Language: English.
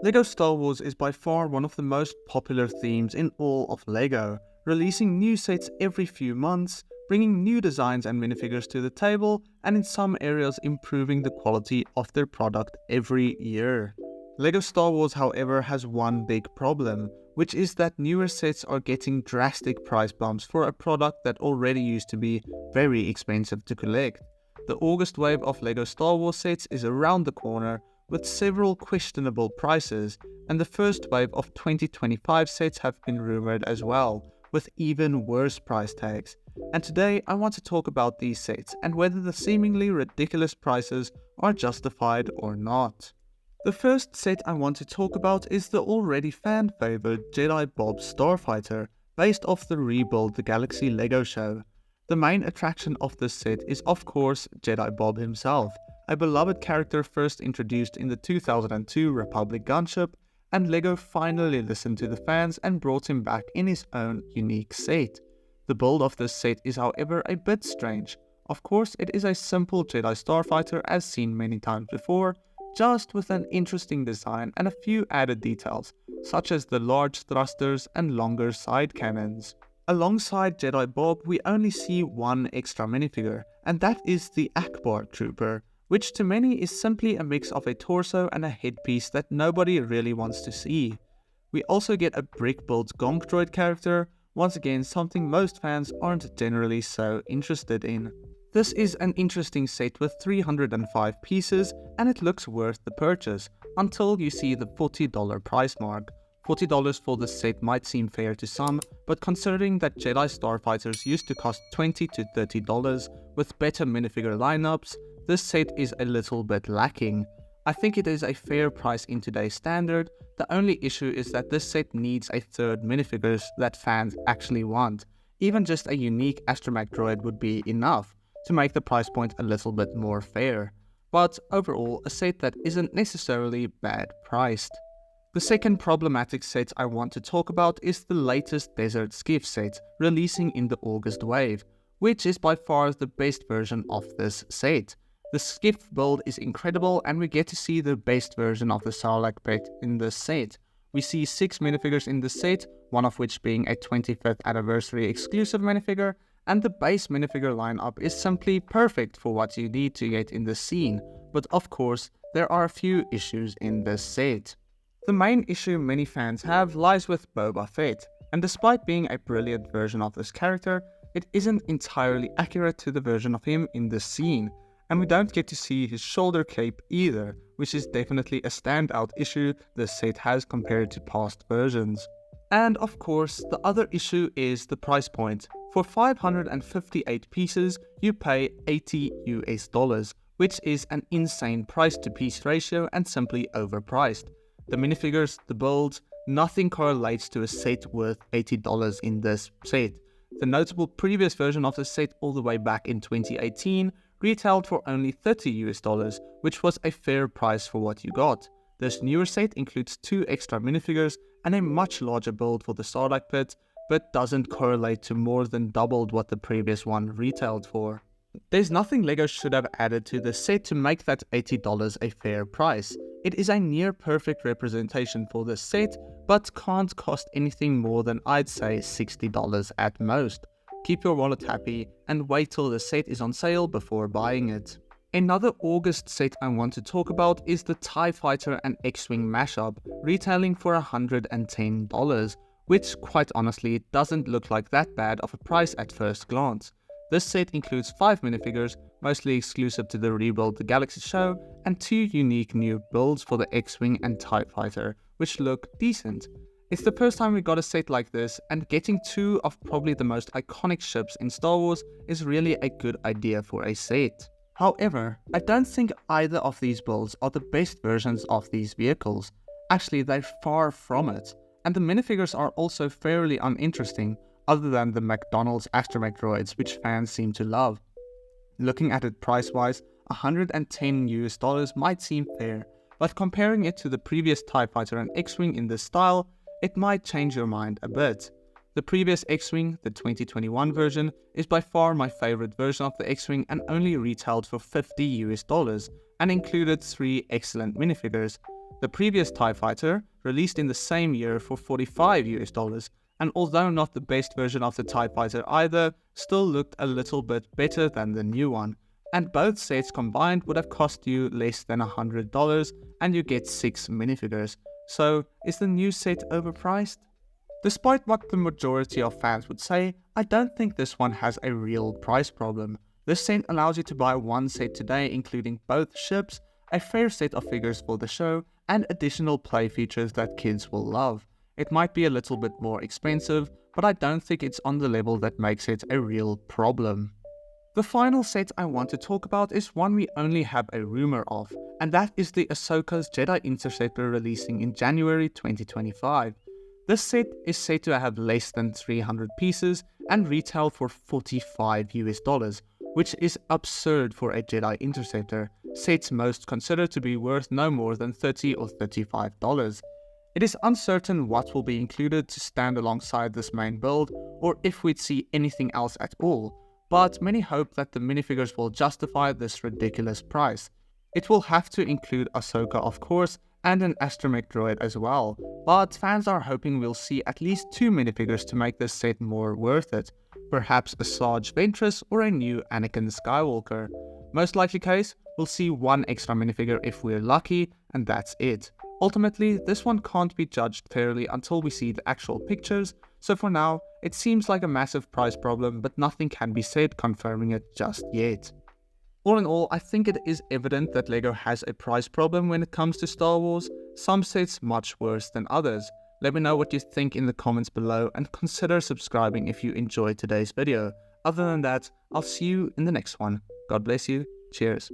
LEGO Star Wars is by far one of the most popular themes in all of LEGO, releasing new sets every few months, bringing new designs and minifigures to the table, and in some areas improving the quality of their product every year. LEGO Star Wars, however, has one big problem, which is that newer sets are getting drastic price bumps for a product that already used to be very expensive to collect. The August wave of LEGO Star Wars sets is around the corner, with several questionable prices, and the first wave of 2025 sets have been rumored as well, with even worse price tags. And today I want to talk about these sets and whether the seemingly ridiculous prices are justified or not. The first set I want to talk about is the already fan-favored Jedi Bob Fighter, based off the Rebuild the Galaxy LEGO show. The main attraction of this set is of course Jedi Bob himself, a beloved character first introduced in the 2002 Republic gunship, and LEGO finally listened to the fans and brought him back in his own unique set. The build of this set is however a bit strange. Of course it is a simple Jedi Starfighter as seen many times before, just with an interesting design and a few added details, such as the large thrusters and longer side cannons. Alongside Jedi Bob, we only see one extra minifigure, and that is the Akbar Trooper, which to many is simply a mix of a torso and a headpiece that nobody really wants to see. We also get a brick-built Gonk Droid character, once again something most fans aren't generally so interested in. This is an interesting set with 305 pieces, and it looks worth the purchase, until you see the $40 price mark. $40 for this set might seem fair to some, but considering that Jedi Starfighters used to cost $20 to $30 with better minifigure lineups, this set is a little bit lacking. I think it is a fair price in today's standard. The only issue is that this set needs a third minifigures that fans actually want. Even just a unique astromech droid would be enough to make the price point a little bit more fair. But overall, a set that isn't necessarily bad priced. The second problematic set I want to talk about is the latest Desert Skiff set, releasing in the August wave, which is by far the best version of this set. The Skiff build is incredible, and we get to see the best version of the Sarlacc pet in this set. We see 6 minifigures in the set, one of which being a 25th anniversary exclusive minifigure, and the base minifigure lineup is simply perfect for what you need to get in the scene, but of course there are a few issues in this set. The main issue many fans have lies with Boba Fett, and despite being a brilliant version of this character, it isn't entirely accurate to the version of him in this scene, and we don't get to see his shoulder cape either, which is definitely a standout issue this set has compared to past versions. And of course, the other issue is the price point. For 558 pieces, you pay $80 US, which is an insane price to piece ratio and simply overpriced. The minifigures, the builds, nothing correlates to a set worth $80 in this set. The notable previous version of the set all the way back in 2018 retailed for only $30 US, which was a fair price for what you got. This newer set includes 2 extra minifigures and a much larger build for the Sarlacc pit, but doesn't correlate to more than doubled what the previous one retailed for. There's nothing LEGO should have added to the set to make that $80 a fair price. It is a near perfect representation for this set, but can't cost anything more than I'd say $60 at most. Keep your wallet happy and wait till the set is on sale before buying it. Another August set I want to talk about is the TIE Fighter and X-Wing mashup, retailing for $110, which quite honestly doesn't look like that bad of a price at first glance. This set includes 5 minifigures, mostly exclusive to the Rebuild the Galaxy show, and 2 unique new builds for the X-Wing and TIE Fighter, which look decent. It's the first time we got a set like this, and getting 2 of probably the most iconic ships in Star Wars is really a good idea for a set. However, I don't think either of these builds are the best versions of these vehicles. Actually, they're far from it, and the minifigures are also fairly uninteresting, other than the McDonald's astromech droids, which fans seem to love. Looking at it price-wise, $110 US might seem fair, but comparing it to the previous TIE Fighter and X-Wing in this style, it might change your mind a bit. The previous X-Wing, the 2021 version, is by far my favorite version of the X-Wing and only retailed for $50 US and included 3 excellent minifigures. The previous TIE Fighter, released in the same year for $45, and although not the best version of the TIE Fighter either, still looked a little bit better than the new one. And both sets combined would have cost you less than $100, and you get 6 minifigures. So, is the new set overpriced? Despite what the majority of fans would say, I don't think this one has a real price problem. This set allows you to buy one set today, including both ships, a fair set of figures for the show, and additional play features that kids will love. It might be a little bit more expensive, but I don't think it's on the level that makes it a real problem. The final set I want to talk about is one we only have a rumor of, and that is the Ahsoka's Jedi Interceptor releasing in January 2025. This set is said to have less than 300 pieces and retail for $45, which is absurd for a Jedi Interceptor, sets most consider to be worth no more than $30 or $35. It is uncertain what will be included to stand alongside this main build, or if we'd see anything else at all, but many hope that the minifigures will justify this ridiculous price. It will have to include Ahsoka, of course, and an astromech droid as well, but fans are hoping we'll see at least 2 minifigures to make this set more worth it. Perhaps a Sarge Ventress or a new Anakin Skywalker. Most likely case, we'll see 1 extra minifigure if we're lucky, and that's it. Ultimately, this one can't be judged fairly until we see the actual pictures, so for now, it seems like a massive price problem, but nothing can be said confirming it just yet. All in all, I think it is evident that LEGO has a price problem when it comes to Star Wars, some sets much worse than others. Let me know what you think in the comments below and consider subscribing if you enjoyed today's video. Other than that, I'll see you in the next one. God bless you. Cheers.